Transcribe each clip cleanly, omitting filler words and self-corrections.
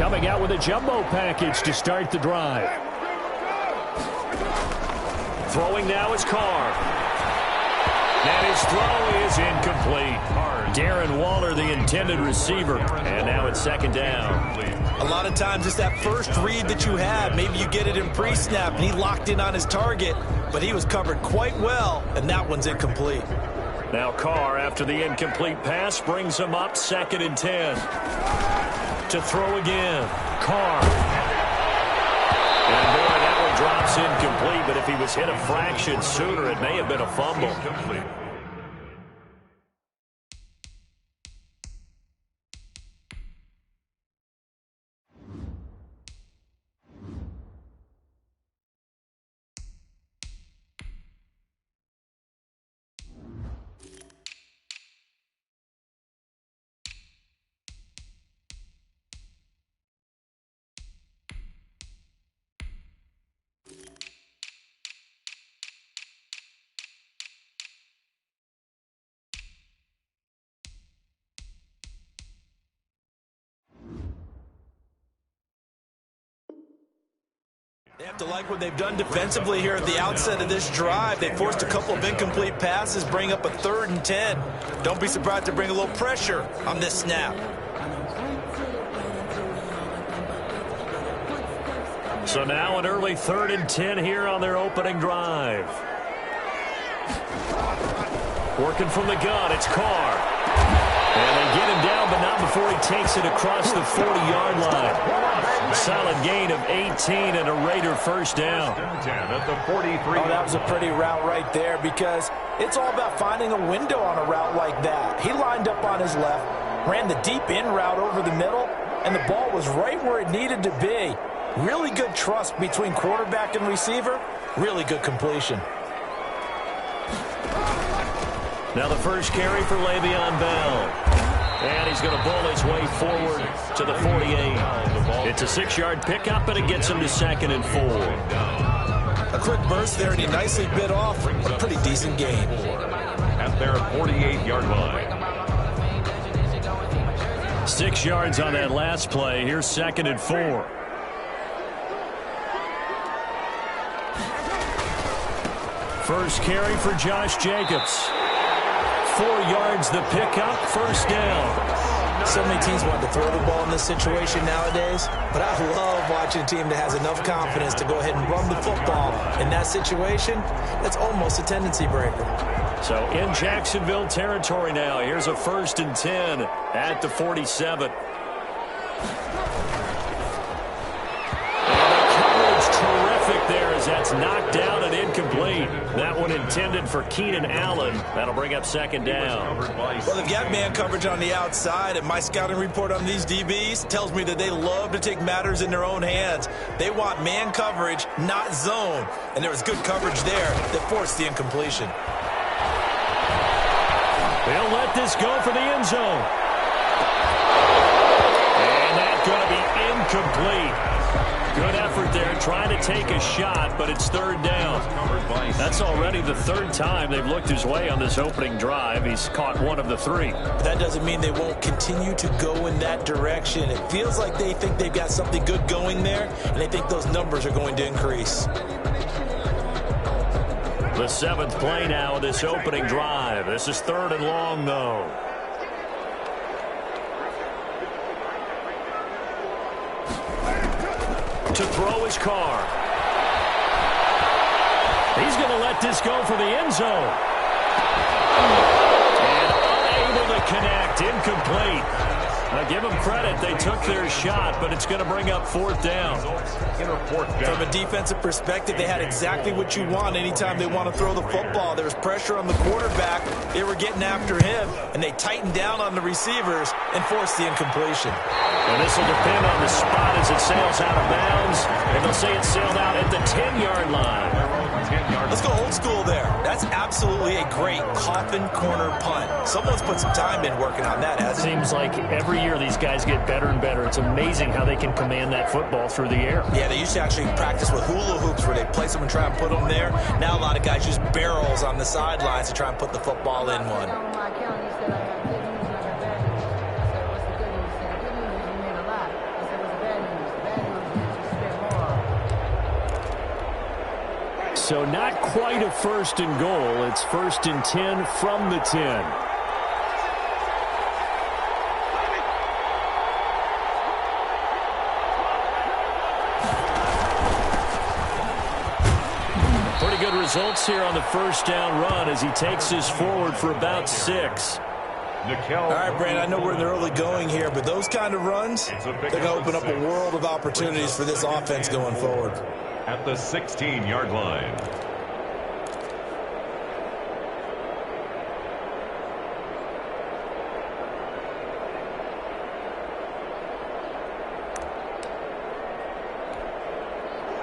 coming out with a jumbo package to start the drive. Throwing now is Carr. And his throw is incomplete. Darren Waller, the intended receiver. And now it's second down. A lot of times it's that first read that you have. Maybe you get it in pre-snap, and he locked in on his target, but he was covered quite well, and that one's incomplete. Now Carr, after the incomplete pass, brings him up 2nd and 10. To throw again. Carr. And boy, that one drops incomplete, but if he was hit a fraction sooner, it may have been a fumble. They have to like what they've done defensively here at the outset of this drive. They forced a couple of incomplete passes, bring up a 3rd and 10. Don't be surprised to bring a little pressure on this snap. So now an early 3rd and 10 here on their opening drive. Working from the gun, it's Carr. And they get him down, but not before he takes it across the 40-yard line. Solid gain of 18 and a Raider first down. At the 43. Oh, that was a pretty route right there, because it's all about finding a window on a route like that. He lined up on his left, ran the deep in route over the middle, and the ball was right where it needed to be. Really good trust between quarterback and receiver. Really good completion. Now the first carry for Le'Veon Bell. And he's going to bull his way forward to the 48. It's a 6-yard pickup, and it gets him to 2nd and 4. A quick burst there, and he nicely bit off a pretty decent gain. At their 48-yard line. 6 yards on that last play. Here's 2nd and 4. First carry for Josh Jacobs. 4 yards the pickup, first down. So many teams want to throw the ball in this situation nowadays, but I love watching a team that has enough confidence to go ahead and run the football. In that situation, that's almost a tendency breaker. So in Jacksonville territory now, here's a 1st and 10 at the 47. Terrific there as that's knocked down and incomplete. That one intended for Keenan Allen. That'll bring up 2nd down. Well, they've got man coverage on the outside, and my scouting report on these DBs tells me that they love to take matters in their own hands. They want man coverage, not zone. And there was good coverage there that forced the incompletion. They'll let this go for the end zone. And that's going to be incomplete. Good effort there, trying to take a shot, but it's 3rd down. That's already the 3rd time they've looked his way on this opening drive. He's caught 1 of the 3. But that doesn't mean they won't continue to go in that direction. It feels like they think they've got something good going there, and they think those numbers are going to increase. The 7th play now of this opening drive. This is 3rd and long, though. To throw his Carr. He's going to let this go for the end zone. And unable to connect. Incomplete. Now give them credit. They took their shot, but it's going to bring up 4th down. From a defensive perspective, they had exactly what you want anytime they want to throw the football. There was pressure on the quarterback. They were getting after him, and they tightened down on the receivers and forced the incompletion. And this will depend on the spot as it sails out of bounds. And they'll say it sailed out at the 10-yard line. Let's go old school there. That's absolutely a great coffin corner punt. Someone's put some time in working on that, hasn't it? Seems like every year these guys get better and better. It's amazing how they can command that football through the air. Yeah, they used to actually practice with hula hoops where they place them and try and put them there. Now a lot of guys use barrels on the sidelines to try and put the football in one. So not quite a first and goal. It's first and 10 from the 10. Pretty good results here on the first down run as he takes us forward for about 6. All right, Brandon, I know we're in the early going here, but those kind of runs, they're going to open up a world of opportunities for this offense going forward. At the 16-yard line.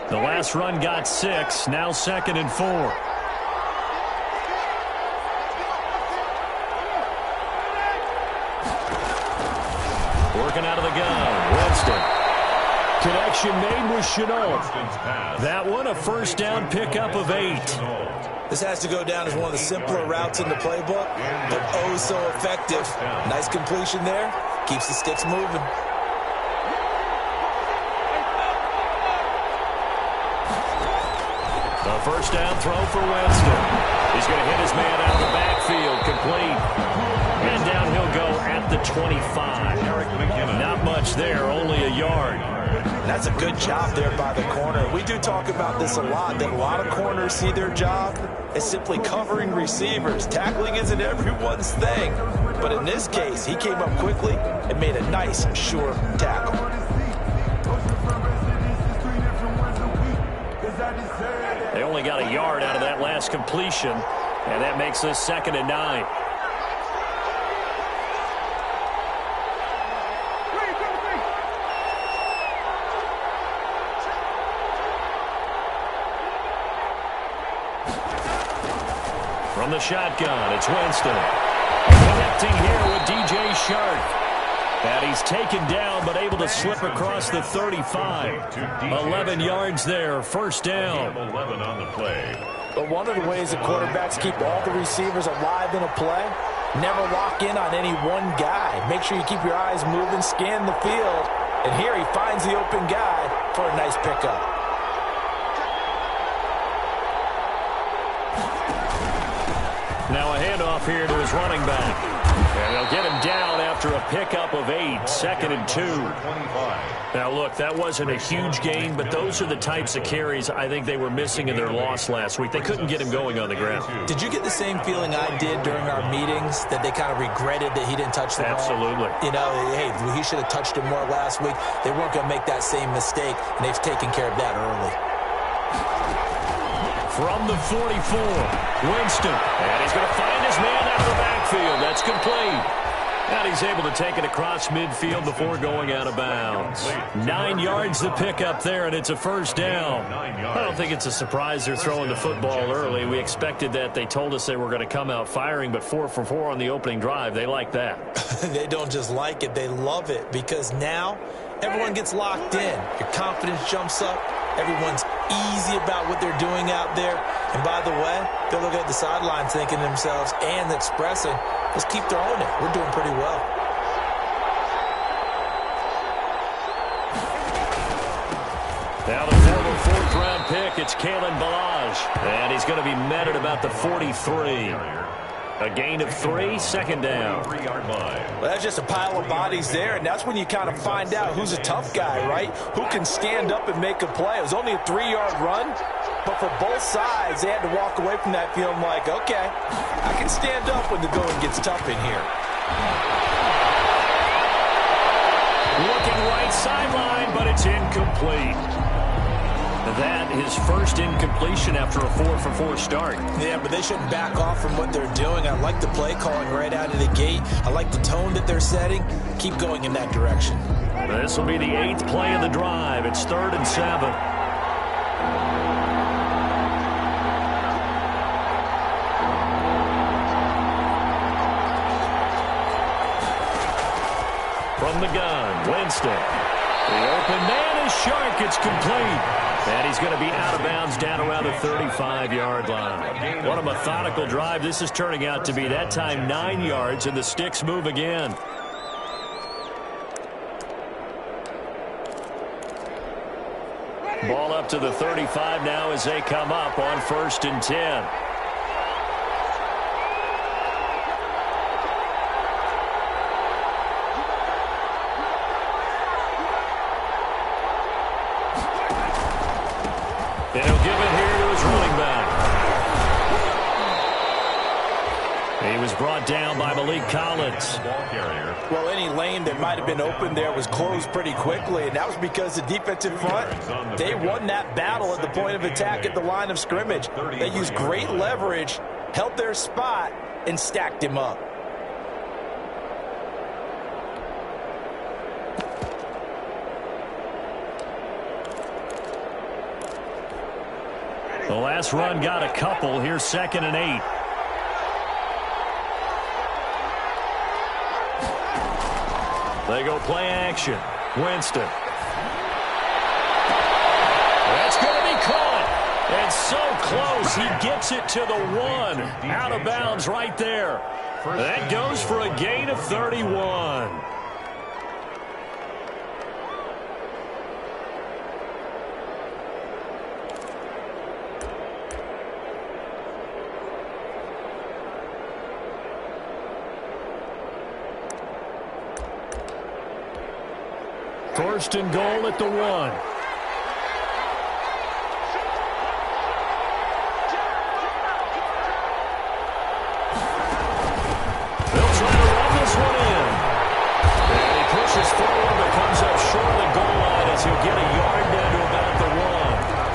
The last run got 6, now 2nd and 4. Working out of the gun, Winston. Connection made with Chenault. That one, a first down pickup of 8. This has to go down as one of the simpler routes in the playbook, but oh so effective. Nice completion there. Keeps the sticks moving. The first down throw for Winston. He's going to hit his man out of the backfield, complete. And down he'll go at the 25. Not much there, only a yard. That's a good job there by the corner. We do talk about this a lot, that a lot of corners see their job as simply covering receivers. Tackling isn't everyone's thing. But in this case, he came up quickly and made a nice, sure tackle. They only got a yard out of that last completion, and that makes us 2nd and 9. From the shotgun, it's Winston. Connecting here with DJ Shark. And he's taken down, but able to slip across the 35. 11 yards there, first down. 11 on the play. But one of the ways the quarterbacks keep all the receivers alive in a play, never lock in on any one guy. Make sure you keep your eyes moving, scan the field. And here he finds the open guy for a nice pickup. Now a handoff here to his running back. And they'll get him down after a pickup of 8, 2nd and 2. Now, look, that wasn't a huge gain, but those are the types of carries I think they were missing in their loss last week. They couldn't get him going on the ground. Did you get the same feeling I did during our meetings, that they kind of regretted that he didn't touch the ball? Absolutely. You know, hey, he should have touched it more last week. They weren't going to make that same mistake, and they've taken care of that early. From the 44, Winston. And he's going to find his man out of the backfield. That's complete. And he's able to take it across midfield before going out of bounds. 9 yards to pick up there, and it's a first down. I don't think it's a surprise they're throwing the football early. We expected that. They told us they were going to come out firing, but 4 for 4 on the opening drive. They like that. They don't just like it. They love it, because now everyone gets locked in. Your confidence jumps up. Everyone's easy about what they're doing out there. And by the way, they're looking at the sideline thinking to themselves and expressing, let's keep throwing it. We're doing pretty well. Now the former 4th-round pick, it's Kalen Balaj. And he's going to be met at about the 43. A gain of 3, second down. 3-yard line. Well, that's just a pile of bodies there, and that's when you kind of find out who's a tough guy, right? Who can stand up and make a play. It was only a 3-yard run, but for both sides, they had to walk away from that feeling like, okay, I can stand up when the going gets tough in here. Looking right sideline, but it's incomplete. That is first incompletion after a 4 for 4 start. Yeah, but they shouldn't back off from what they're doing. I like the play calling right out of the gate. I like the tone that they're setting. Keep going in that direction. This will be the 8th play of the drive. It's 3rd and 7. From the gun, Winston. The open man is Shark. It's complete. And he's going to be out of bounds down around the 35-yard line. What a methodical drive this is turning out to be. That time 9 yards, and the sticks move again. Ball up to the 35 now as they come up on 1st and 10. And he'll give it here to his running back. He was brought down by Malik Collins. Well, any lane that might have been open there was closed pretty quickly, and that was because the defensive front, they won that battle at the point of attack at the line of scrimmage. They used great leverage, held their spot, and stacked him up. The last run got a couple. Here's 2nd and 8. They go play action. Winston. That's going to be caught. And so close. He gets it to the 1. Out of bounds right there. That goes for a gain of 31. First and goal at the 1. They'll try to run this one in. And he pushes forward but comes up short of the goal line as he'll get a yard down to about the 1.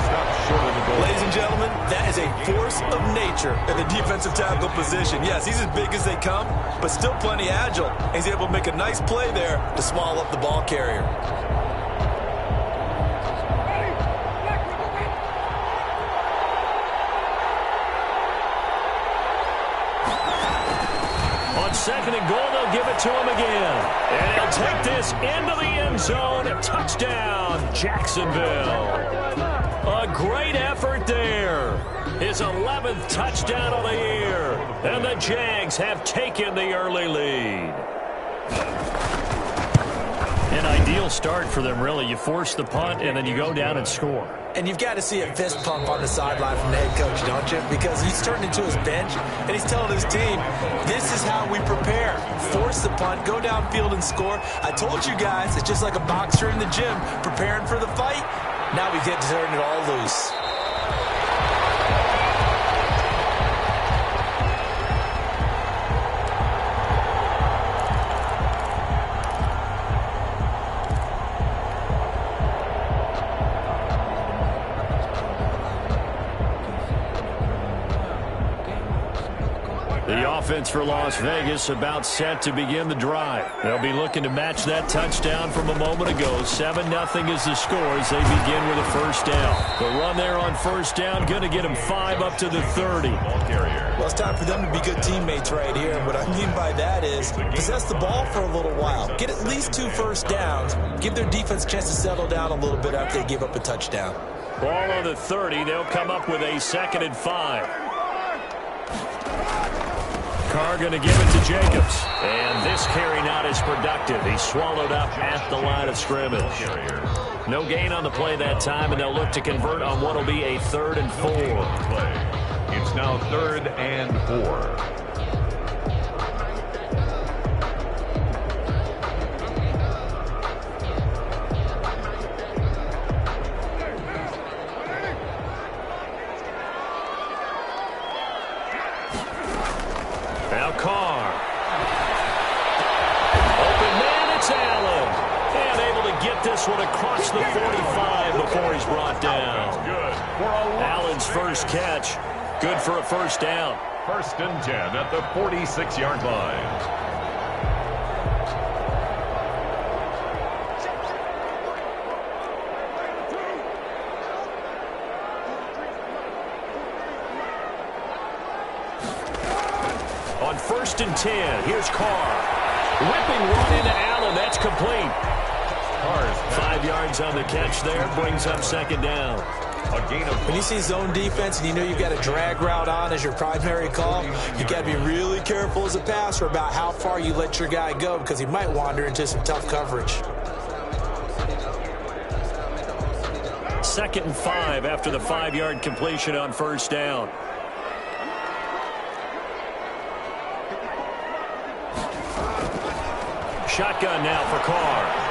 Stop short of the goal. Ladies and gentlemen, that is a force of nature in the defensive tackle position. Yes, he's as big as they come, but still plenty agile. And he's able to make a nice play there to small up the ball carrier. On 2nd and goal, they'll give it to him again. And he'll take this into the end zone. Touchdown, Jacksonville. A great effort there. His 11th touchdown of the year. And the Jags have taken the early lead. An ideal start for them, really. You force the punt, and then you go down and score. And you've got to see a fist pump on the sideline from the head coach, don't you? Because he's turned into his bench, and he's telling his team, this is how we prepare. Force the punt, go downfield and score. I told you guys, it's just like a boxer in the gym preparing for the fight. Now we get to turn it all loose. The offense for Las Vegas about set to begin the drive. They'll be looking to match that touchdown from a moment ago. 7-0 is the score as they begin with a first down. The run there on first down, going to get them 5 up to the 30. Well, it's time for them to be good teammates right here. What I mean by that is possess the ball for a little while. Get at least 2 first downs. Give their defense a chance to settle down a little bit after they give up a touchdown. Ball on the 30. They'll come up with a 2nd and 5. Carr going to give it to Jacobs. And this carry not as productive. He's swallowed up at the line of scrimmage. No gain on the play that time, and they'll look to convert on what will be a 3rd and 4. It's now 3rd and 4. Now Carr. Open man, it's Allen. And able to get this one across the 45 before he's brought down. Allen's first catch. Good for a first down. 1st and 10 at the 46-yard line. On 1st and 10, here's Carr. Whipping run into Allen. That's complete. Carr's 5 yards on the catch there. Brings up 2nd down. A gain of When you see zone defense and you know you've got a drag route on as your primary call, you got to be really careful as a passer about how far you let your guy go because he might wander into some tough coverage. 2nd and 5 after the 5-yard completion on first down. Shotgun now for Carr.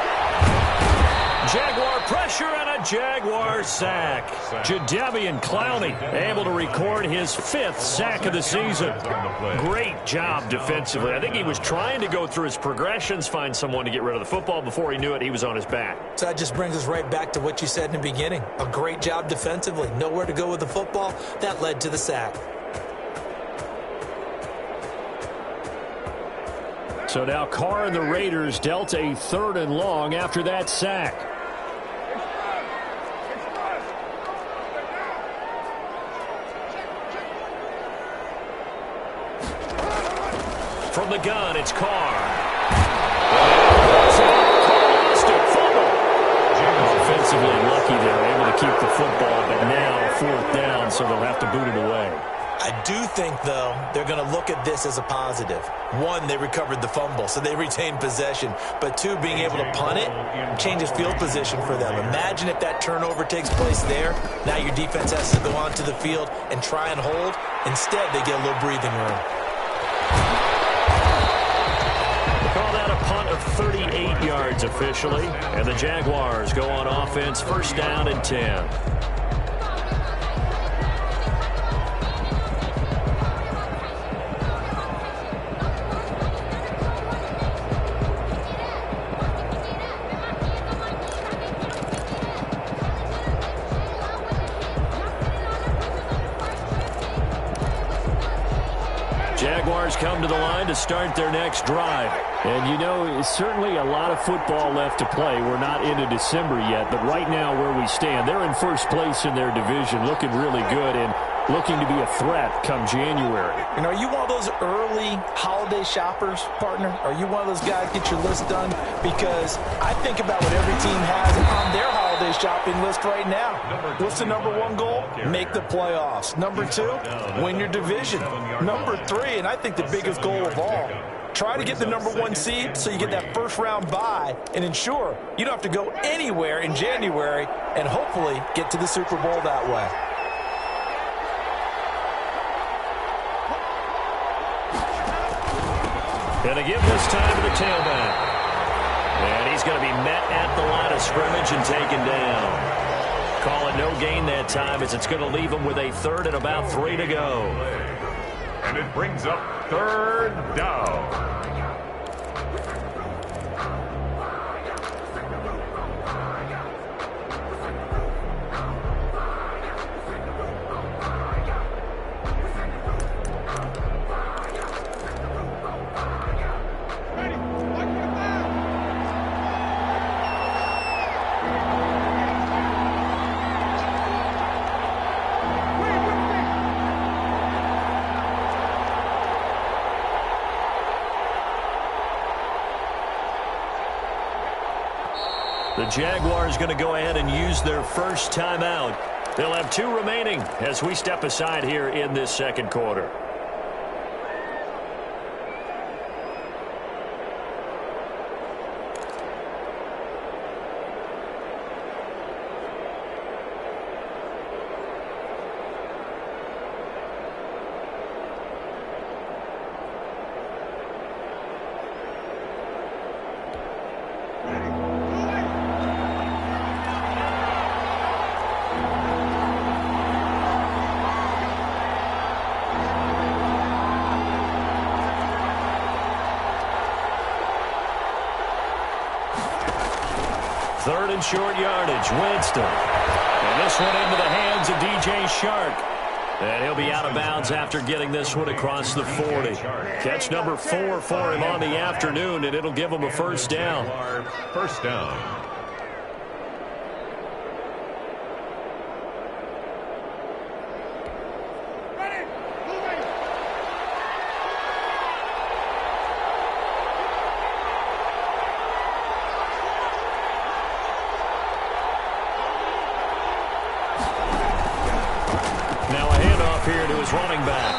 Jaguar pressure and a Jaguar sack. Jadeveon Clowney able to record his 5th sack of the season. Great job defensively. I think he was trying to go through his progressions, find someone to get rid of the football. Before he knew it, he was on his back. So that just brings us right back to what you said in the beginning. A great job defensively. Nowhere to go with the football. That led to the sack. So now Carr and the Raiders dealt a 3rd and long after that sack. From the gun, it's Carr. Offensively lucky they're able to keep the football, but now 4th down, so they'll have to boot it away. I do think, though, they're going to look at this as a positive. 1, they recovered the fumble, so they retained possession. But 2, being able to punt it changes field position for them. Imagine if that turnover takes place there. Now your defense has to go onto the field and try and hold. Instead, they get a little breathing room. Call that a punt of 38 yards officially. And the Jaguars go on offense, 1st down and 10. Jaguars come to the line to start their next drive. And, you know, certainly a lot of football left to play. We're not into December yet, but right now where we stand, they're in 1st place in their division, looking really good and looking to be a threat come January. And are you one of those early holiday shoppers, partner? Are you one of those guys get your list done? Because I think about what every team has on their holiday shopping list right now. What's the number 1 goal? Make the playoffs. Number 2, win your division. Number 3, and I think the biggest goal of all, try to get the number 1 seed so you get that 1st round bye and ensure you don't have to go anywhere in January and hopefully get to the Super Bowl that way. And a give this time to the tailback. And he's going to be met at the line of scrimmage and taken down. Call it no gain that time as it's going to leave him with a 3rd and about 3 to go. And it brings up 3rd down. The Jaguars going to go ahead and use their 1st timeout. They'll have 2 remaining as we step aside here in this 2nd quarter. Third and short yardage, Winston. And this one into the hands of DJ Shark. And he'll be out of bounds after getting this one across the 40. Catch number 4 for him on the afternoon, and it'll give him a 1st down. 1st down. Now a handoff here to his running back.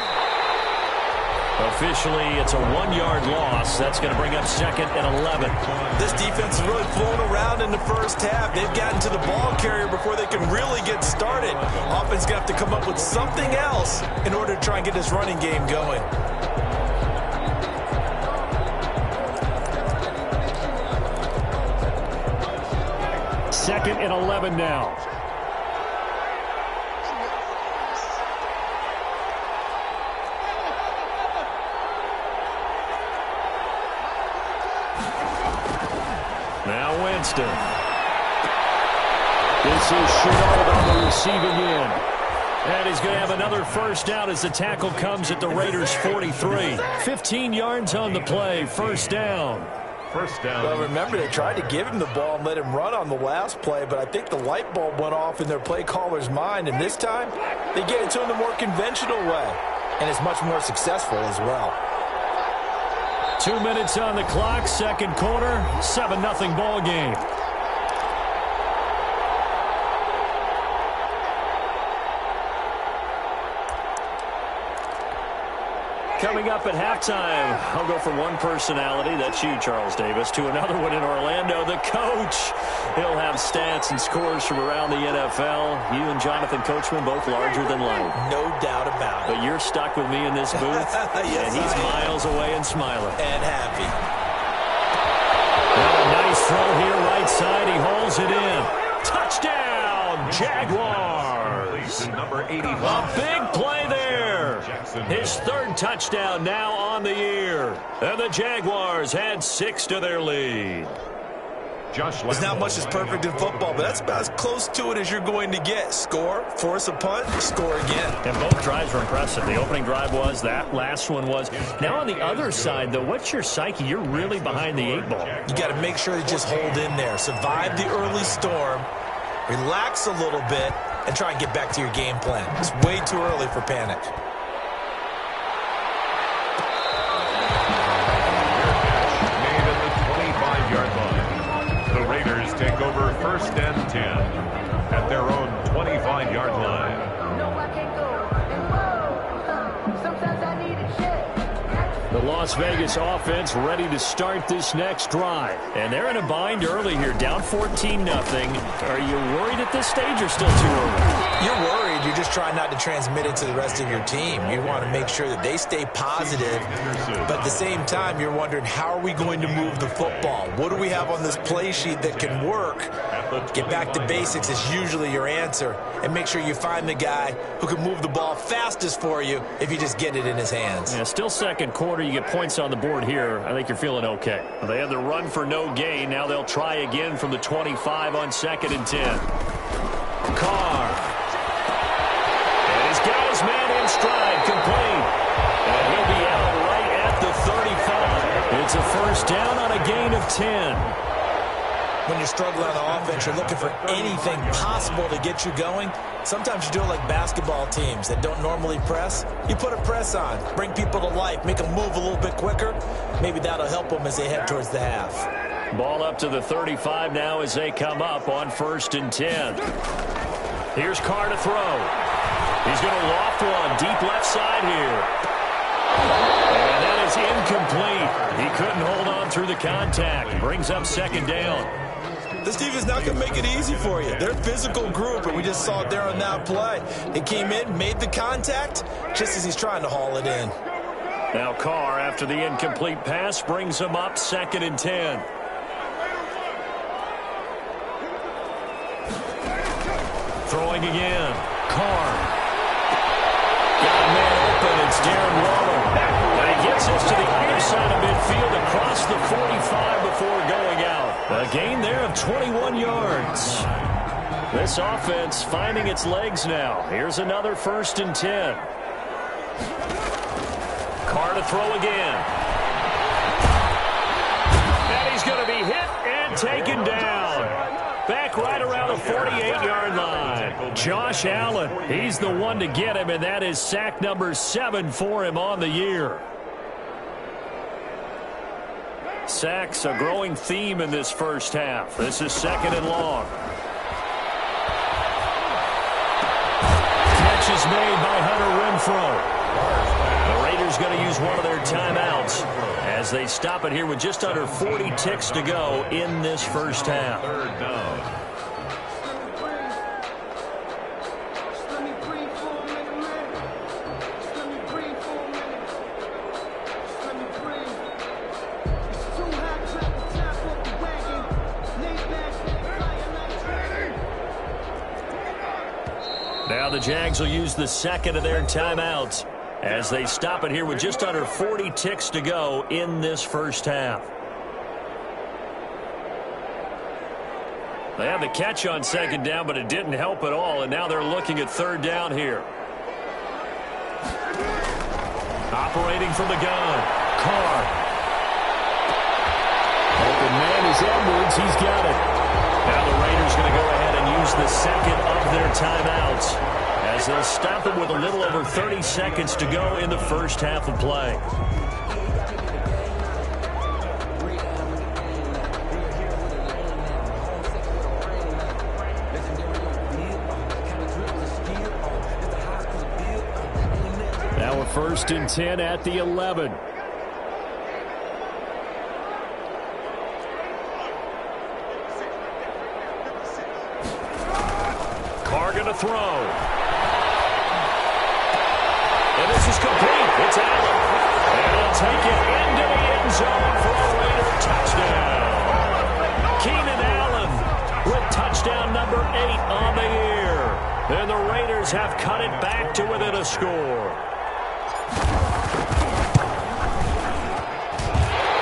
Officially, it's a 1-yard loss. That's going to bring up 2nd and 11. This defense is really flown around in the first half. They've gotten to the ball carrier before they can really get started. Offense going to have to come up with something else in order to try and get this running game going. Second and 11 now. Now Winston. This is Shenault on the receiving end. And he's going to have another first down as the tackle comes at the Raiders' 43. 15 yards on the play, first down. First down. Well, remember, they tried to give him the ball and let him run on the last play, but I think the light bulb went off in their play caller's mind, and this time they get it to him the more conventional way, and it's much more successful as well. 2 minutes on the clock, second quarter, 7-0 ball game. Coming up at halftime, I'll go from one personality, that's you, Charles Davis, to another one in Orlando, the coach. He'll have stats and scores from around the NFL. You and Jonathan Coachman, both larger than life. No doubt about it. But you're stuck with me in this booth, yes, and he's miles away and smiling. And happy. And a nice throw here, right side. He holds it in. Touchdown, Jaguars. Number 85. A big play there. His third touchdown now on the year. And the Jaguars had 6 to their lead. There's not much that's perfect in football, but that's about as close to it as you're going to get. Score, force a punt, score again. And both drives were impressive. The opening drive was, that last one was. Now on the other side, though, what's your psyche? You're really behind the 8 ball. You got to make sure to just hold in there. Survive the early storm, relax a little bit, and try and get back to your game plan. It's way too early for panic. Take over first and 10 at their own 25-yard line. The Las Vegas offense ready to start this next drive. And they're in a bind early here, down 14-0. Are you worried at this stage or still too early? You're worried. You're just trying not to transmit it to the rest of your team. You want to make sure that they stay positive. But at the same time, you're wondering, how are we going to move the football? What do we have on this play sheet that can work? Get back to basics is usually your answer. And make sure you find the guy who can move the ball fastest for you if you just get it in his hands. Yeah, still second quarter. You get points on the board here. I think you're feeling okay. They had the run for no gain. Now they'll try again from the 25 on 2nd and 10. Carr. And he's got his man in stride, complete. And he'll be out right at the 35. It's a first down on a gain of 10. When you're struggling on offense, you're looking for anything possible to get you going. Sometimes you do it like basketball teams that don't normally press. You put a press on, bring people to life, make them move a little bit quicker. Maybe that'll help them as they head towards the half. Ball up to the 35 now as they come up on 1st and 10. Here's Carr to throw. He's going to loft one deep left side here. And that is incomplete. He couldn't hold on through the contact. Brings up 2nd down. This team is not going to make it easy for you. They're a physical group, and we just saw it there on that play. He came in, made the contact, just as he's trying to haul it in. Now Carr, after the incomplete pass, brings him up 2nd and 10. Throwing again. Carr. Got a man open. It's Darren Waller. And he gets us to the other side of midfield across the 45 before going out. A gain there of 21 yards. This offense finding its legs now. Here's another 1st and 10. Carr to throw again. And he's going to be hit and taken down. Back right around the 48-yard line. Josh Allen, he's the one to get him, and that is sack number 7 for him on the year. Sacks a growing theme in this first half. This is 2nd and long. Catch is made by Hunter Renfrow. The Raiders Raiders going to use one of their timeouts as they stop it here with just under 40 ticks to go in this first half. Third down. Now the Jags will use the second of their timeouts as they stop it here with just under 40 ticks to go in this first half. They had the catch on second down, but it didn't help at all, and now they're looking at third down here. Operating from the gun, Carr. Open man is Edwards. He's got it. Now the Raiders going to go ahead and use the second of their timeouts as they'll stop it with a little over 30 seconds to go in the first half of play. Now a 1st and 10 at the 11. Going to throw. And this is complete. It's Allen. And he'll take it into the end zone for a Raider touchdown. Keenan Allen with touchdown number 8 on the year. And the Raiders have cut it back to within a score.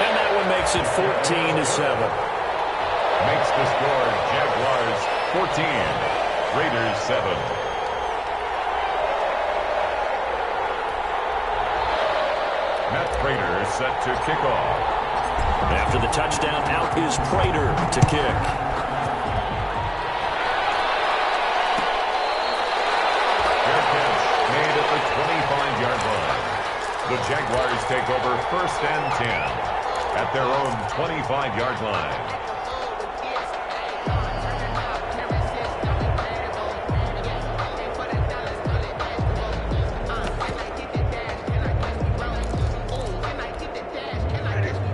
And that one makes it 14-7. Makes the score Jaguars 14. Raiders 7. Matt Prater set to kick off. After the touchdown, out is Prater to kick. Fair catch made at the 25-yard line. The Jaguars take over 1st and 10 at their own 25-yard line.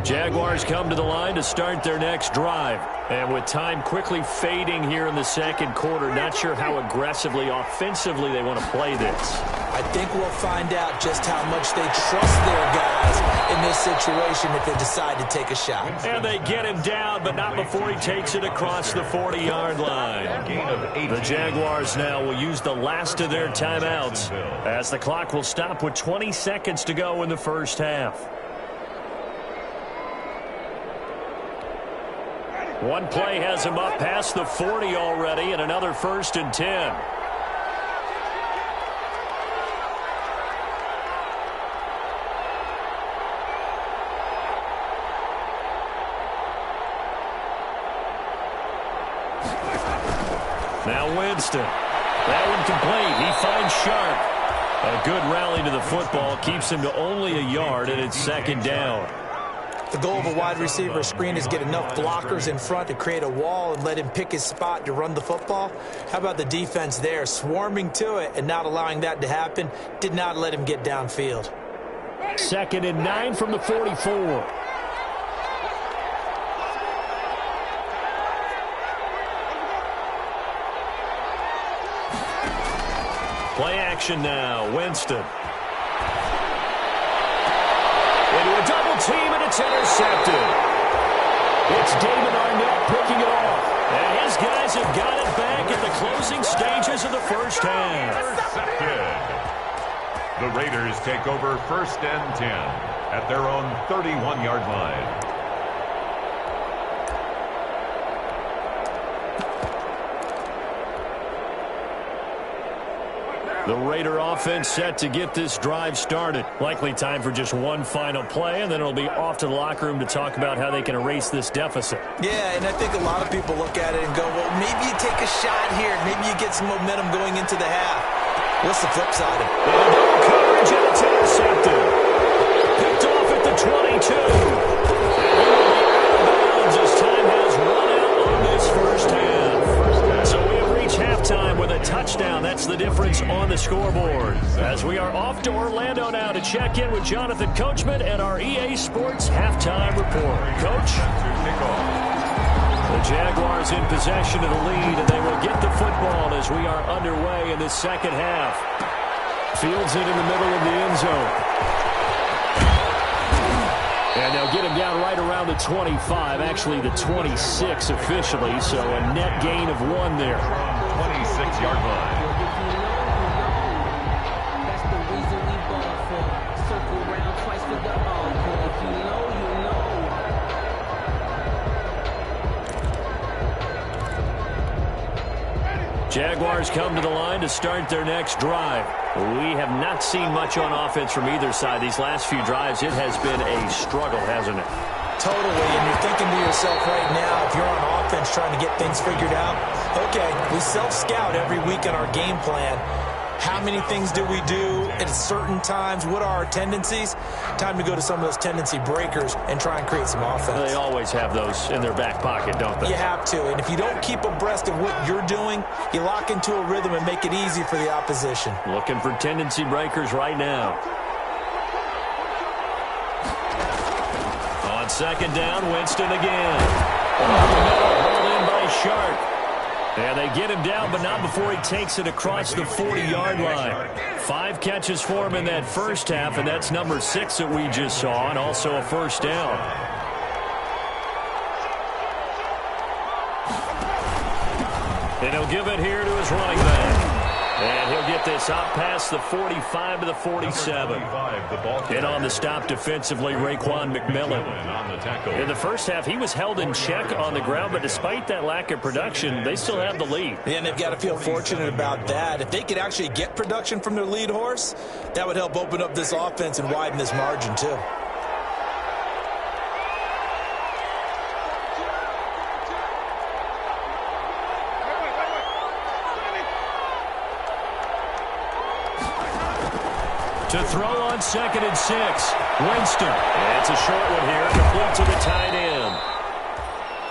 Jaguars come to the line to start their next drive. And with time quickly fading here in the second quarter, not sure how aggressively, offensively they want to play this. I think we'll find out just how much they trust their guys in this situation if they decide to take a shot. And they get him down, but not before he takes it across the 40-yard line. The Jaguars now will use the last of their timeouts as the clock will stop with 20 seconds to go in the first half. One play has him up past the 40 already, and another 1st and 10. Now Winston. That one complete. He finds Sharp. A good rally to the football keeps him to only a yard, and it's 2nd down. The goal of a wide receiver screen is get enough blockers in front to create a wall and let him pick his spot to run the football. How about the defense there, swarming to it and not allowing that to happen? Did not let him get downfield. 2nd and 9 from the 44. Play action now, Winston. Into a double team, and it's intercepted. It's David Arnett picking it off. And his guys have got it back at the closing stages of the first half. The Raiders take over 1st and 10 at their own 31-yard line. The Raider offense set to get this drive started. Likely time for just one final play, and then it'll be off to the locker room to talk about how they can erase this deficit. Yeah, and I think a lot of people look at it and go, well, maybe you take a shot here. Maybe you get some momentum going into the half. What's the flip side of it? Double coverage, and it's intercepted. Picked off at the 22. And he will be out of bounds as time has run out on this first half. So we have reached halftime with a touchdown. That's that's the difference on the scoreboard. As we are off to Orlando now to check in with Jonathan Coachman and our EA Sports halftime report. Coach? The Jaguars in possession of the lead, and they will get the football as we are underway in this second half. Fields it in the middle of the end zone. And they'll get him down right around the 25, actually the 26 officially, so a net gain of 1 there. 26-yard line. That's the reason we ball for. Circle round twice for the encore. If you know, you know. Jaguars come to the line to start their next drive. We have not seen much on offense from either side. These last few drives, it has been a struggle, hasn't it? Totally, and you're thinking to yourself right now, if you're on offense trying to get things figured out, okay, we self-scout every week in our game plan. How many things do we do at certain times? What are our tendencies? Time to go to some of those tendency breakers and try and create some offense. They always have those in their back pocket, don't they? You have to, and if you don't keep abreast of what you're doing, you lock into a rhythm and make it easy for the opposition. Looking for tendency breakers right now. On second down, Winston again. Hauled in by Sharp. And they get him down, but not before he takes it across the 40-yard line. 5 catches for him in that first half, and that's number 6 that we just saw, and also a first down. And he'll give it here to his running back. And he'll get this out past the 45 to the 47. And on the stop defensively, Raekwon McMillan. In the first half, he was held in check on the ground, but despite that lack of production, they still have the lead. And they've got to feel fortunate about that. If they could actually get production from their lead horse, that would help open up this offense and widen this margin too. To throw on 2nd and 6. Winston. And it's a short one here. Complete to the tight end.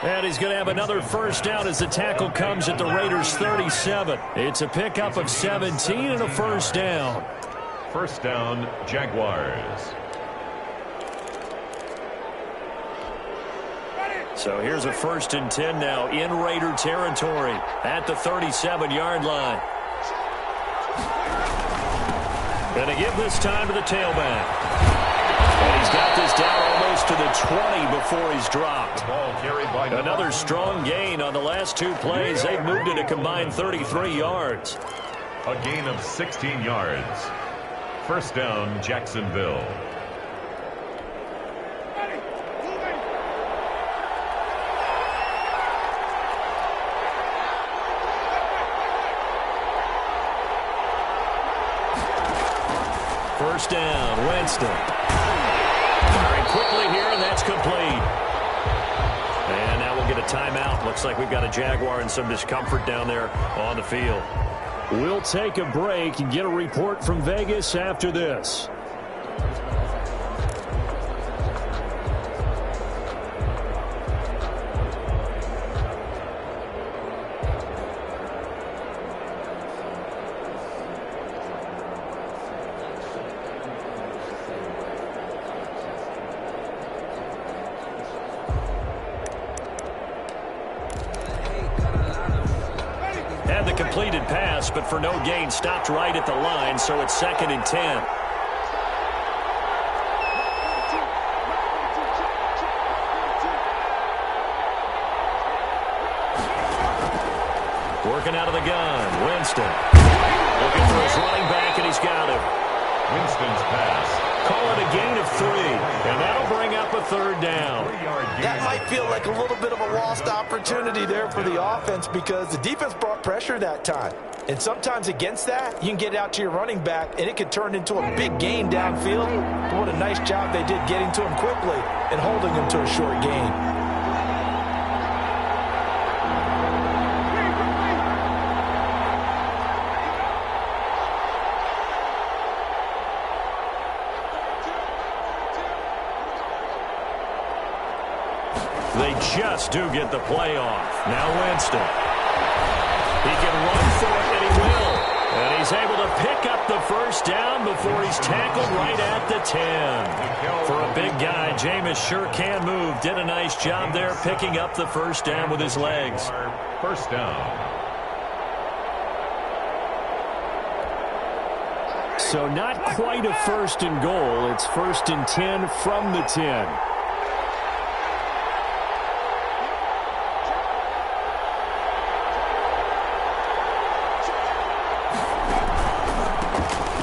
And he's going to have another first down as the tackle comes at the Raiders' 37. It's a pickup of 17 and a first down. First down, Jaguars. So here's a 1st and 10 now in Raider territory at the 37-yard line. Going to give this time to the tailback. And he's got this down almost to the 20 before he's dropped. Ball carried by another strong gain on the last 2 plays. They've moved it a combined 33 yards. A gain of 16 yards. First down, Jacksonville. First down, Winston. Very quickly here, and that's complete. And now we'll get a timeout. Looks like we've got a Jaguar in some discomfort down there on the field. We'll take a break and get a report from Vegas after this. The completed pass, but for no gain, stopped right at the line, so it's 2nd and 10. Working out of the gun, Winston. Looking for his running back, and he's got him. Winston's pass. Call it a gain of 3, and that'll bring up a 3rd down. That might feel like a little bit of a lost opportunity there for the offense because the defense brought pressure that time. And sometimes against that, you can get out to your running back, and it could turn into a big gain downfield. But what a nice job they did getting to him quickly and holding him to a short gain. They just do get the play off. Now Winston. He can run for it, and he will. And he's able to pick up the first down before he's tackled right at the 10. For a big guy, Jameis sure can move. Did a nice job there picking up the first down with his legs. First down. So not quite a first and goal. It's first and 10 from the 10.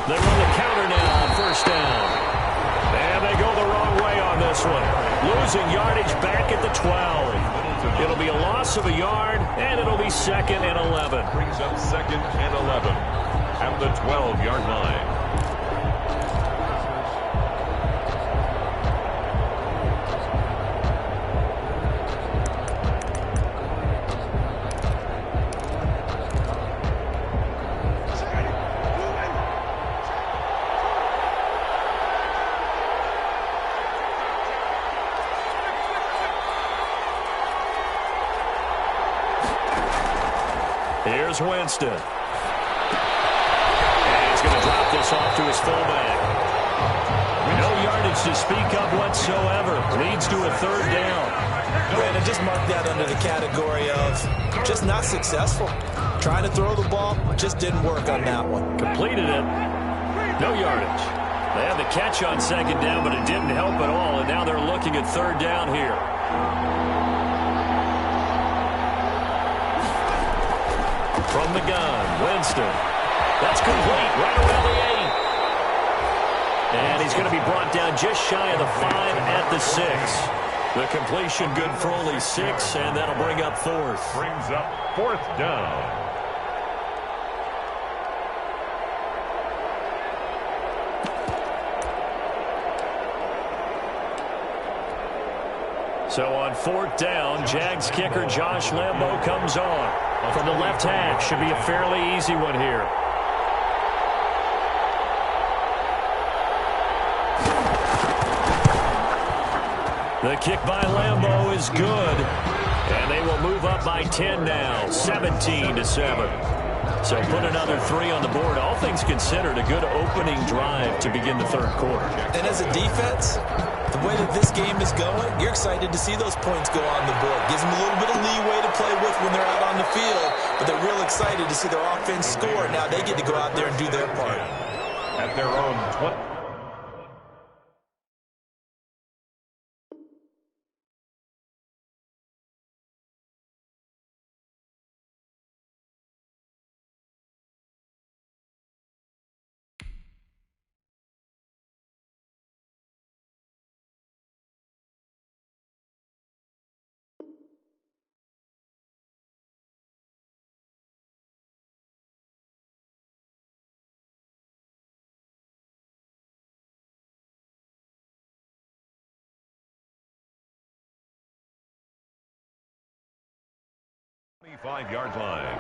They run the counter now on first down. And they go the wrong way on this one. Losing yardage back at the 12. It'll be a loss of a yard, and it'll be 2nd and 11. Brings up 2nd and 11 at the 12-yard line. Here's Winston. And he's going to drop this off to his fullback. No yardage to speak of whatsoever. Leads to a 3rd down. Brandon, just mark that under the category of just not successful. Trying to throw the ball, just didn't work on that one. Completed it. No yardage. They had the catch on 2nd down, but it didn't help at all. And now they're looking at 3rd down here. From the gun, Winston. That's complete right around the 8. And he's going to be brought down just shy of the 5 at the 6. The completion good for only 6, and that'll bring up 4th. Brings up 4th down. So on 4th down, Jags kicker Josh Lambo comes on. From the left hash, should be a fairly easy one here. The kick by Lambo is good. And they will move up by 10 now, 17-7. So put another 3 on the board. All things considered, a good opening drive to begin the 3rd quarter. And as a defense, the way that this game is going, you're excited to see those points go on the board. Gives them a little bit of leeway to play with when they're out on the field, but they're real excited to see their offense score. Now they get to go out there and do their part. At their own 20. Five-yard line.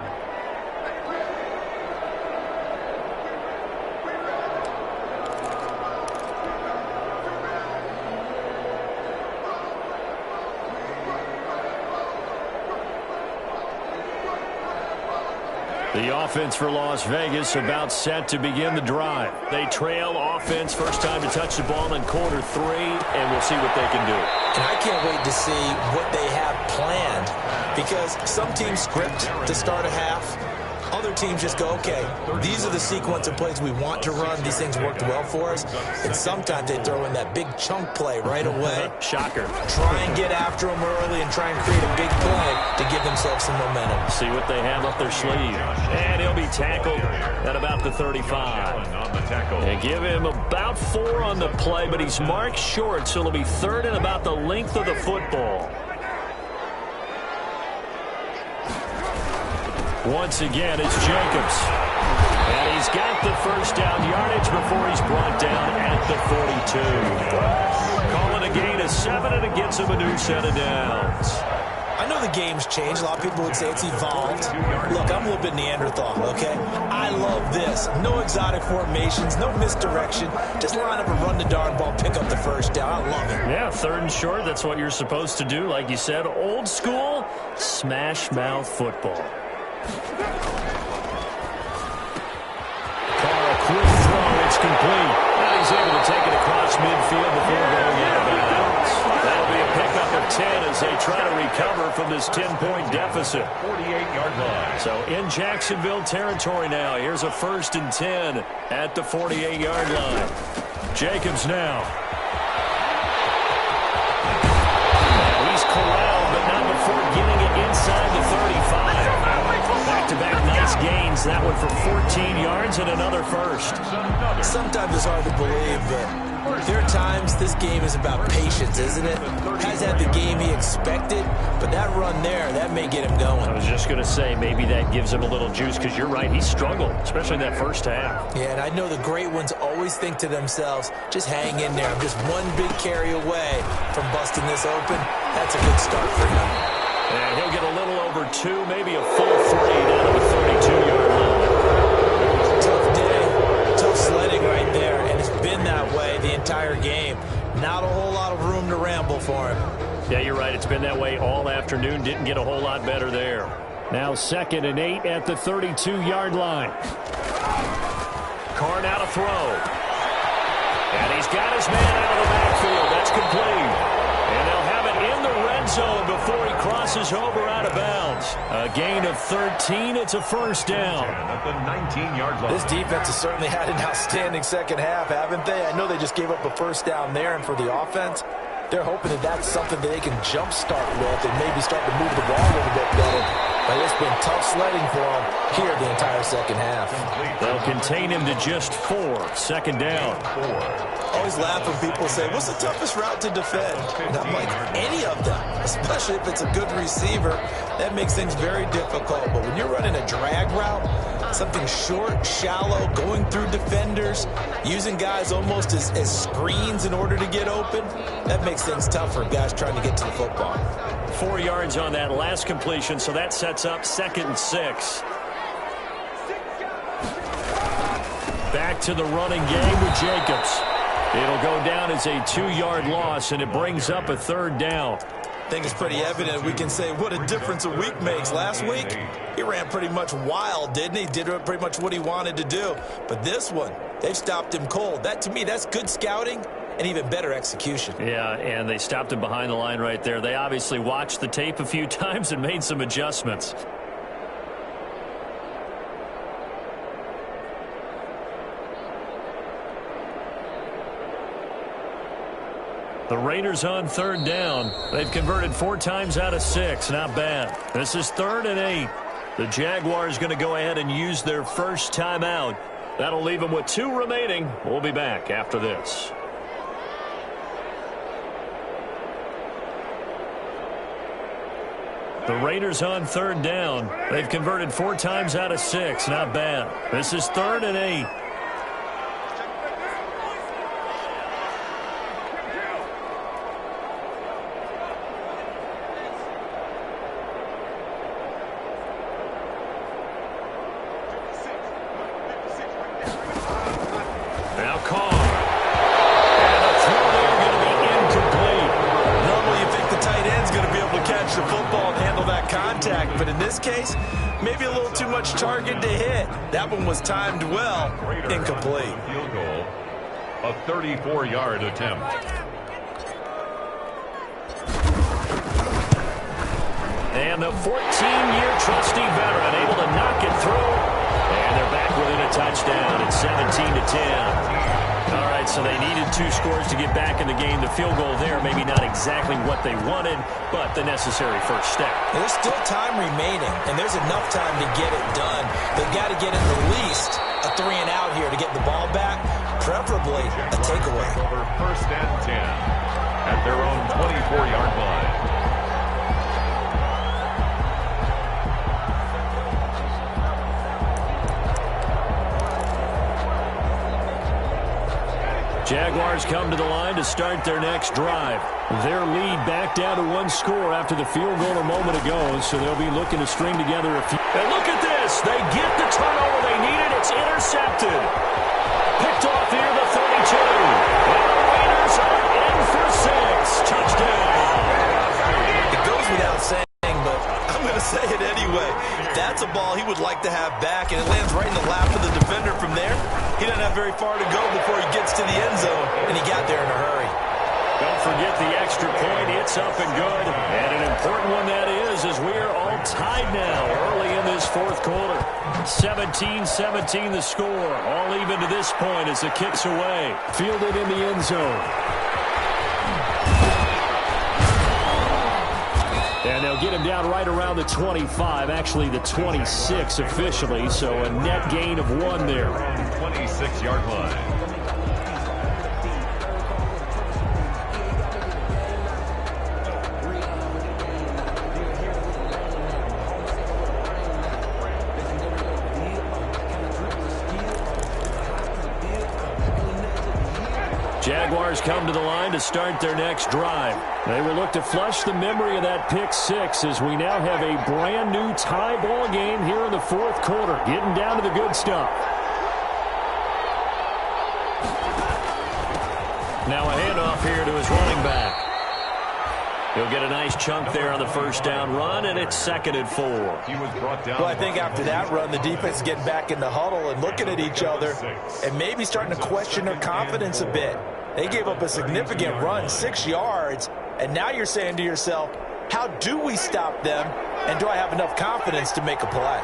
The offense for Las Vegas about set to begin the drive. They trail offense first time to touch the ball in quarter 3, and we'll see what they can do. And I can't wait to see what they have planned, because some teams script to start a half. Other teams just go, okay, these are the sequence of plays we want to run. These things worked well for us. And sometimes they throw in that big chunk play right away. Shocker. Try and get after them early and try and create a big play to give themselves some momentum. See what they have up their sleeve. And he'll be tackled at about the 35. They give him about 4 on the play, but he's marked short, so it'll be 3rd and about the length of the football. Once again, it's Jacobs. And he's got the first down yardage before he's brought down at the 42. Calling a gain of 7, and it gets him a new set of downs. I know the game's changed. A lot of people would say it's evolved. Look, I'm a little bit Neanderthal, okay? I love this. No exotic formations, no misdirection. Just line up and run the darn ball, pick up the first down. I love it. Yeah, 3rd and short, that's what you're supposed to do. Like you said, old school, smash mouth football. complete. And he's able to take it across midfield before going out of bounds. That'll be a pickup of 10 as they try to recover from this 10-point deficit. 48-yard line. So in Jacksonville territory now. Here's a 1st and 10 at the 48-yard line. Jacobs now. He's corralled, but not before getting it inside the 35. Back-to-back nice gains. That one for 14 yards and another first. Sometimes it's hard to believe, but there are times this game is about patience, isn't it? Has had the game he expected, but that run there, that may get him going. I was just going to say, maybe that gives him a little juice, because you're right, he struggled, especially in that first half. Yeah, and I know the great ones always think to themselves, just hang in there. I'm just one big carry away from busting this open. That's a good start for him. And he'll get a little over 2, maybe a full 3 down to the 32-yard line. Tough day, tough sledding right there, and it's been that way the entire game. Not a whole lot of room to ramble for him. Yeah, you're right. It's been that way all afternoon. Didn't get a whole lot better there. Now 2nd and 8 at the 32-yard line. Carr now to throw. And he's got his man out of the backfield. That's complete. And they'll have it in the red zone before he crosses over out of bounds. A gain of 13. It's a 1st down. At the 19-yard line. This defense has certainly had an outstanding second half, haven't they? I know they just gave up a 1st down there, and for the offense, they're hoping that that's something that they can jumpstart with and maybe start to move the ball a little bit better. But it's been tough sledding for them here the entire second half. They'll contain him to just 4. 2nd down. Always laugh when people say, what's the toughest route to defend? And I'm like, any of them, especially if it's a good receiver. That makes things very difficult. But when you're running a drag route, something short, shallow, going through defenders, using guys almost as screens in order to get open, that makes things tough for guys trying to get to the football. 4 yards on that last completion, so that sets up 2nd and 6. Back to the running game with Jacobs. It'll go down as a 2-yard loss, and it brings up a 3rd down. I think it's pretty evident. We can say what a difference a week makes. Last week, he ran pretty much wild, didn't he? Did pretty much what he wanted to do. But this one, they've stopped him cold. That, to me, that's good scouting and even better execution. Yeah, and they stopped him behind the line right there. They obviously watched the tape a few times and made some adjustments. The Raiders on 3rd down. They've converted 4 times out of 6. Not bad. This is 3rd and 8. The Jaguars going to go ahead and use their first timeout. That'll leave them with 2 remaining. We'll be back after this. The Raiders on 3rd down. They've converted 4 times out of 6. Not bad. This is 3rd and 8. Now Carr. And the throw there going to be incomplete. Normally you think the tight end's going to be able to catch the football and handle that contact, but in this case, maybe a little too much target to hit. That one was timed well. Incomplete. Field goal. A 34-yard attempt. And the 14-year trusty veteran able to knock it through. And they're back within a touchdown. It's 17-10. All right, so they needed 2 scores to get back in the game. The field goal there, maybe not exactly what they wanted, but the necessary first step. There's still time remaining, and there's enough time to get it done. They've got to get at least a 3 and out here to get the ball back, preferably a takeaway. Over 1st and 10 at their own 24-yard line. Jaguars come to the line to start their next drive. Their lead back down to 1 score after the field goal a moment ago, so they'll be looking to string together a few. And look at this. They get the turnover they needed. It's intercepted. Picked off here, the 32. And the Raiders are in for 6. Touchdown. It goes without saying, but I'm going to say it anyway. That's a ball he would like to have back, and it lands right in the lap of the defender. From there, he doesn't have very far to go before he gets to the end zone, and he got there in a hurry. Don't forget the extra point. It's up and good. And an important one that is, as we are all tied now early in this fourth quarter. 17-17 the score. All even to this point as the kick's away. Fielded in the end zone. And they'll get him down right around the 25, actually the 26 officially, so a net gain of 1 there. 26-yard line. Jaguars come to the line to start their next drive. They will look to flush the memory of that pick six as we now have a brand new tie ball game here in the fourth quarter. Getting down to the good stuff. Now a handoff here to his running back. He'll get a nice chunk there on the first down run, and it's 2nd and 4. He was brought down. Well, I think after that run, the defense is getting back in the huddle and looking at each other and maybe starting to question their confidence a bit. They gave up a significant run, 6 yards, and now you're saying to yourself, how do we stop them, and do I have enough confidence to make a play?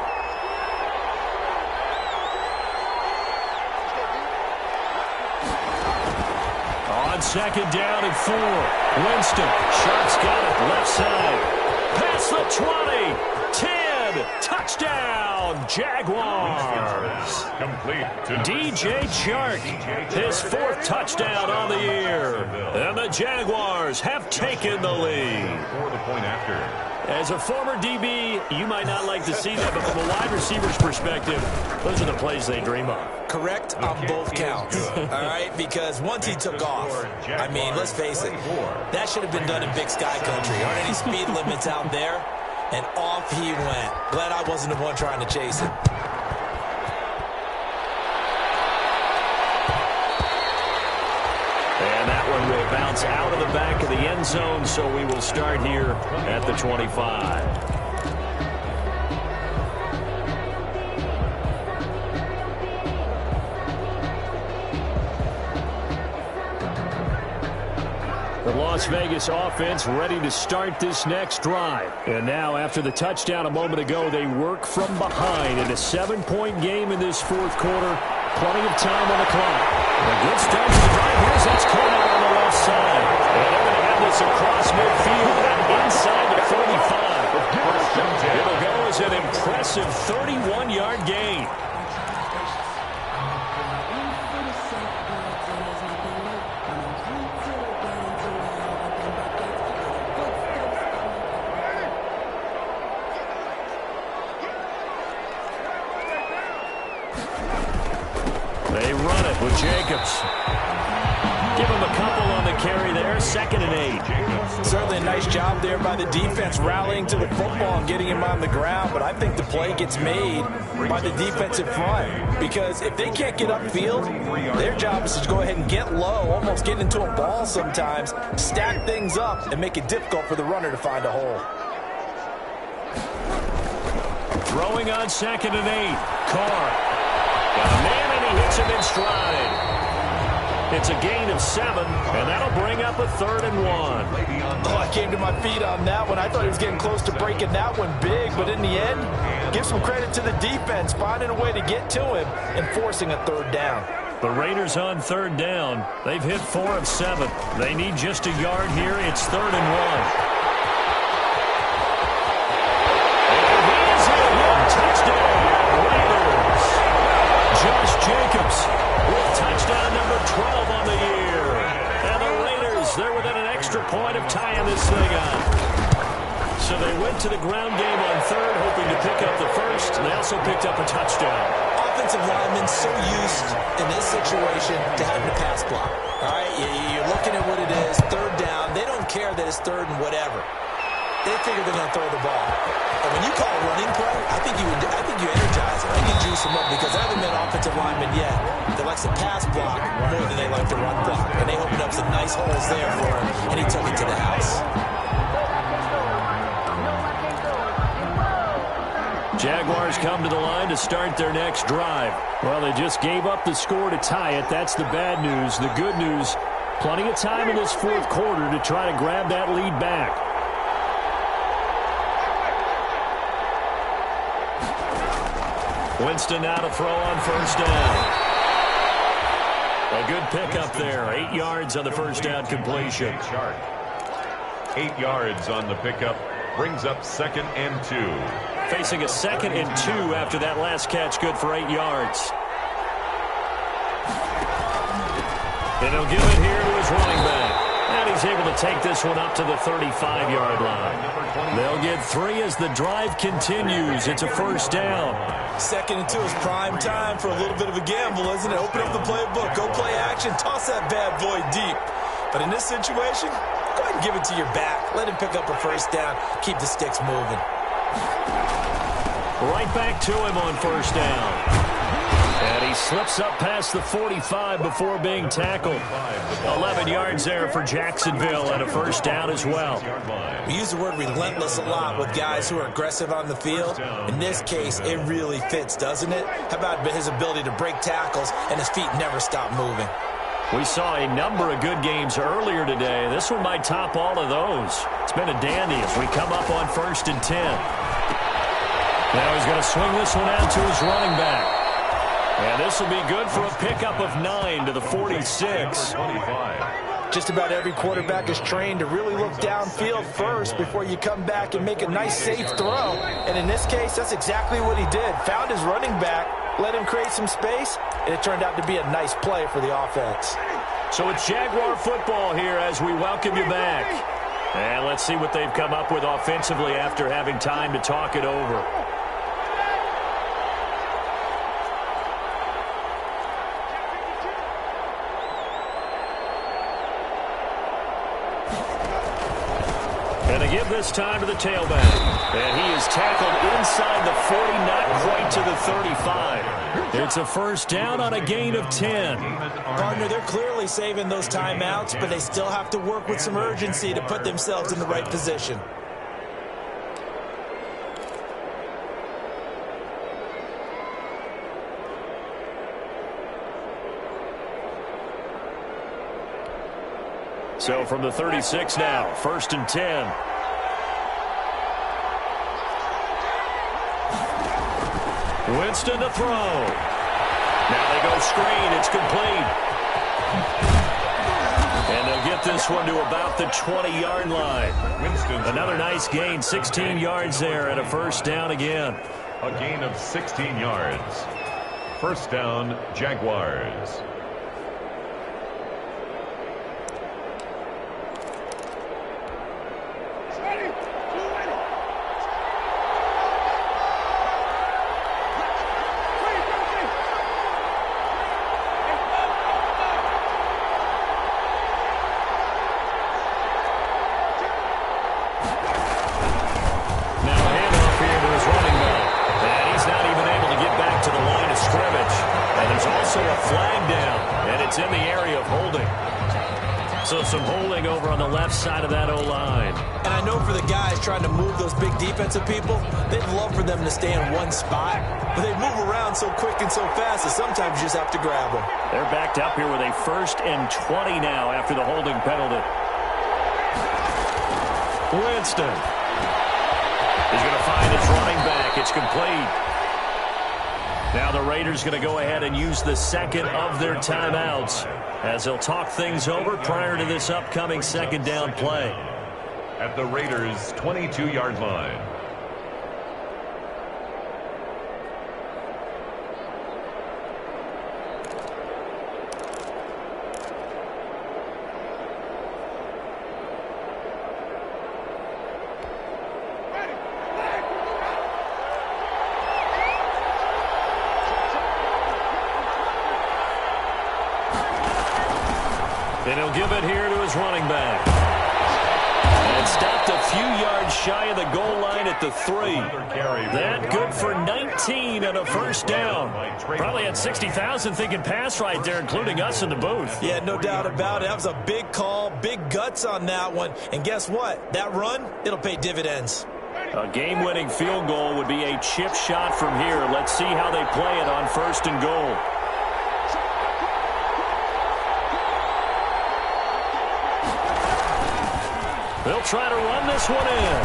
On 2nd down and 4. Winston, Sharp's got it, left side. Past the 20, 10, touchdown, Jaguars. Complete to DJ Chark, his 4th touchdown on the year. And the Jaguars have taken the lead. For the point after. As a former DB, you might not like to see that, but from a wide receiver's perspective, those are the plays they dream of. Correct on both counts, all right? Because once he took off, I mean, let's face it, that should have been done in Big Sky Country. Aren't any speed limits out there? And off he went. Glad I wasn't the one trying to chase him. And that one will bounce out of the back of the end zone, so we will start here at the 25. The Las Vegas offense ready to start this next drive. And now, after the touchdown a moment ago, they work from behind in a 7-point game in this fourth quarter. Plenty of time on the clock. A good start to the drive. Here's that's caught out on the left side. And they're going to have this across midfield and inside the 45. It'll go as an impressive 31-yard gain. They run it with Jacobs. Give him a couple on the carry there. 2nd and 8. Certainly a nice job there by the defense rallying to the football and getting him on the ground, but I think the play gets made by the defensive front because if they can't get upfield, their job is to go ahead and get low, almost get into a ball sometimes, stack things up, and make it difficult for the runner to find a hole. Throwing on 2nd and 8. Carr. Got a man, and he hits him in stride. It's a gain of 7, and that'll bring up a 3rd and 1. Oh, I came to my feet on that one. I thought he was getting close to breaking that one big, but in the end, give some credit to the defense, finding a way to get to him and forcing a 3rd down. The Raiders on 3rd down. They've hit 4 of 7. They need just a yard here. It's 3rd and 1. Josh Jacobs with touchdown number 12 on the year. And the Raiders, they're within an extra point of tying this thing up. So they went to the ground game on 3rd, hoping to pick up the first, and they also picked up a touchdown. Offensive linemen so used in this situation to having a pass block. All right, you're looking at what it is, 3rd down. They don't care that it's 3rd and whatever. They figure they're going to throw the ball. And when you call a running play, I think you energize it. I think you juice them up because I haven't met offensive linemen yet that likes to pass block more than they like to run block. And they opened up some nice holes there for him, and he took it to the house. Jaguars come to the line to start their next drive. Well, they just gave up the score to tie it. That's the bad news. The good news, plenty of time in this fourth quarter to try to grab that lead back. Winston now to throw on first down. A good pickup there. 8 yards on the first down completion. 8 yards on the pickup. Brings up 2nd and 2. Facing a 2nd and 2 after that last catch. Good for 8 yards. And he'll give it here to his running back. And he's able to take this one up to the 35-yard line. They'll get 3 as the drive continues. It's a first down. 2nd and 2 is prime time for a little bit of a gamble, isn't it? Open up the playbook, go play action, toss that bad boy deep. But in this situation, go ahead and give it to your back. Let him pick up a first down. Keep the sticks moving. Right back to him on first down. And he slips up past the 45 before being tackled. 11 yards there for Jacksonville and a first down as well. We use the word relentless a lot with guys who are aggressive on the field. In this case, it really fits, doesn't it? How about his ability to break tackles and his feet never stop moving? We saw a number of good games earlier today. This one might top all of those. It's been a dandy as we come up on 1st and 10. Now he's going to swing this one out to his running back. And this will be good for a pickup of 9 to the 46. Just about every quarterback is trained to really look downfield first before you come back and make a nice, safe throw. And in this case, that's exactly what he did. Found his running back, let him create some space, and it turned out to be a nice play for the offense. So it's Jaguar football here as we welcome you back. And let's see what they've come up with offensively after having time to talk it over. And they give this time to the tailback. And he is tackled inside the 40, not quite to the 35. It's a first down on a gain of 10. Partner, they're clearly saving those timeouts, but they still have to work with some urgency to put themselves in the right position. So from the 36 now, 1st and 10. Winston to throw. Now they go screen. It's complete. And they'll get this one to about the 20-yard line. Another nice gain, 16 yards there, and a first down again. A gain of 16 yards. First down, Jaguars. So some holding over on the left side of that O-line. And I know for the guys trying to move those big defensive people, they'd love for them to stay in one spot. But they move around so quick and so fast that sometimes you just have to grab them. They're backed up here with a 1st and 20 now after the holding penalty. Winston. He's going to find his running back. It's complete. Now the Raiders going to go ahead and use the 2nd of their timeouts as they'll talk things over prior to this upcoming 2nd down play. At the Raiders' 22-yard line. And he'll give it here to his running back. And stopped a few yards shy of the goal line at the 3. That good for 19 and a first down. Probably had 60,000 thinking pass right there, including us in the booth. Yeah, no doubt about it. That was a big call, big guts on that one. And guess what? That run, it'll pay dividends. A game-winning field goal would be a chip shot from here. Let's see how they play it on 1st and goal. They'll try to run this one in.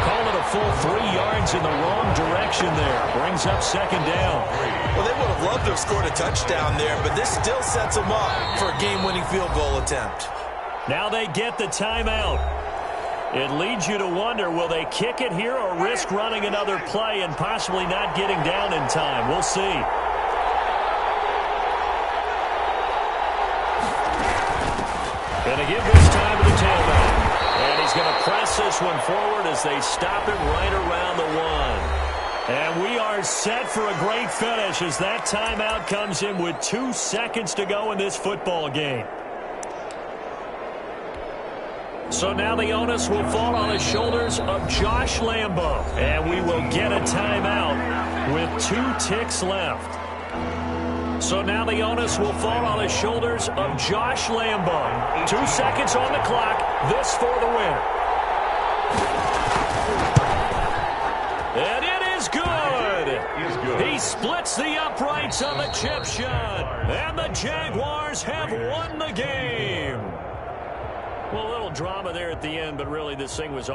Call it a full 3 yards in the wrong direction there. Brings up 2nd down. Well, they would have loved to have scored a touchdown there, but this still sets them up for a game-winning field goal attempt. Now they get the timeout. It leads you to wonder, will they kick it here or risk running another play and possibly not getting down in time? We'll see. Going to give this time to the tailback. And he's going to press this one forward as they stop him right around the 1. And we are set for a great finish as that timeout comes in with 2 seconds to go in this football game. So now the onus will fall on the shoulders of Josh Lambo. And we will get a timeout with 2 ticks left. So now the onus will fall on the shoulders of Josh Lambo. 2 seconds on the clock. This for the win. And it is good. He splits the uprights on the chip shot. And the Jaguars have won the game. Well, a little drama there at the end, but really this thing was